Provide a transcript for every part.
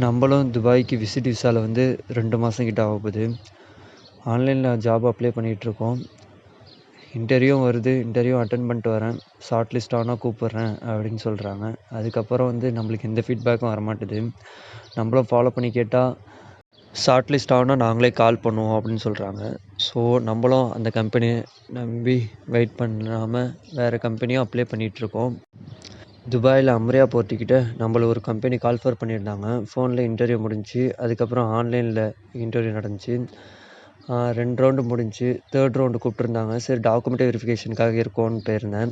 நம்மளும் துபாய்க்கு விசிட் விசாவில் வந்து 2 மாதம் கிட்ட ஆகப்போகுது. ஆன்லைனில் ஜாப் அப்ளை பண்ணிகிட்ருக்கோம். இன்டர்வியூவும் வருது. இன்டர்வியூ அட்டெண்ட் பண்ணிட்டு வரேன். ஷார்ட் லிஸ்ட் ஆனால் கூப்பிட்றேன் அப்படின்னு சொல்கிறாங்க. அதுக்கப்புறம் வந்து நம்மளுக்கு எந்த ஃபீட்பேக்கும் வரமாட்டுது. நம்மளும் ஃபாலோ பண்ணி கேட்டால் ஷார்ட் லிஸ்ட் ஆனால் நாங்களே கால் பண்ணுவோம் அப்படின்னு சொல்கிறாங்க. ஸோ நம்மளும் அந்த கம்பெனியை நம்பி வெயிட் பண்ணாமல் வேறு கம்பெனியும் அப்ளை பண்ணிகிட்ருக்கோம். துபாயில் அம்ரியா போர்ட்டுக்கிட்ட நம்மள ஒரு கம்பெனி கால்ஃபர் பண்ணியிருந்தாங்க. ஃபோனில் இன்டர்வியூ முடிஞ்சுச்சு. அதுக்கப்புறம் ஆன்லைனில் இன்டர்வியூ நடந்துச்சு. 2 ரவுண்டு முடிஞ்சுச்சு. 3rd round கூப்பிட்ருந்தாங்க. சரி டாக்குமெண்ட் வெரிஃபிகேஷனுக்காக இருக்கோன்னு போயிருந்தேன்.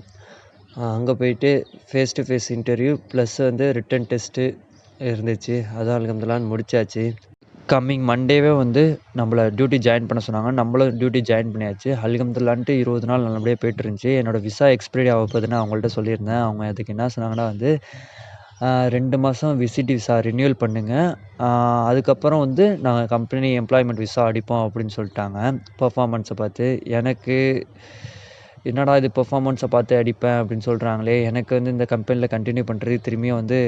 அங்கே போயிட்டு face to face interview plus வந்து ரிட்டன் டெஸ்ட்டு இருந்துச்சு. அதுவும் அல்ஹம்துலில்லாஹ்னு முடிச்சாச்சு. கம்மிங் மண்டேவே வந்து நம்மள டியூட்டி ஜாயின் பண்ண சொன்னாங்க. நம்மளும் டியூட்டி ஜாயின் பண்ணியாச்சு. அல்ஹம்துலில்லாஹ்ன்ட்டு 20 நாள் நல்லபடியாக போயிட்டுருந்துச்சு. என்னோடய விசா எக்ஸ்பைரி ஆக போகுதுன்னு அவங்கள்ட்ட சொல்லியிருந்தேன். அவங்க அதுக்கு என்ன சொன்னாங்கன்னா வந்து 2 மாதம் விசிட் விசா ரினியூவல் பண்ணுங்கள். அதுக்கப்புறம் வந்து நாங்கள் கம்பெனி எம்ப்ளாய்மெண்ட் விசா அடிப்போம் அப்படின்னு சொல்லிட்டாங்க. பெர்ஃபார்மன்ஸை பார்த்து. எனக்கு என்னடா இது பெர்ஃபார்மன்ஸை பார்த்து அடிப்பேன் அப்படின்னு சொல்கிறாங்களே, எனக்கு வந்து இந்த கம்பெனியில் கண்டினியூ பண்ணுறது திரும்பியும் வந்து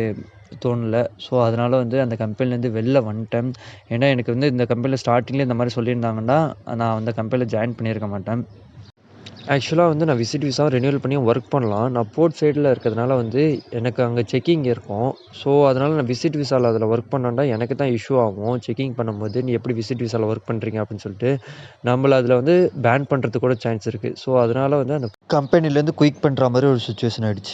தோணல. ஸோ அதனால் வந்து அந்த கம்பெனிலேருந்து வெளில வந்துட்டேன். ஏன்னா எனக்கு வந்து இந்த கம்பெனியில் ஸ்டார்டிங்கில் இந்த மாதிரி சொல்லியிருந்தாங்கன்னா நான் அந்த கம்பெனியில் ஜாயின் பண்ணியிருக்க மாட்டேன். ஆக்சுவலாக வந்து நான் விசிட் விசா ரினியூவல் பண்ணி ஒர்க் பண்ணலாம். நான் போர்ட் சைடில் இருக்கிறதுனால வந்து எனக்கு அங்கே செக்கிங் இருக்கும். ஸோ அதனால் நான் விசிட் விசாவில் அதில் ஒர்க் பண்ணேன்டா எனக்கு தான் இஷ்யூ ஆகும். செக்கிங் பண்ணும்போது நீ எப்படி விசிட் விசாவில் ஒர்க் பண்ணுறீங்க அப்படின்னு சொல்லிட்டு நம்மளை அதில் வந்து பேன் பண்ணுறதுக்கு கூட சான்ஸ் இருக்குது. ஸோ அதனால் வந்து அந்த கம்பெனிலேருந்து குயிக் பண்ணுற மாதிரி ஒரு சுச்சுவேஷன் ஆகிடுச்சு.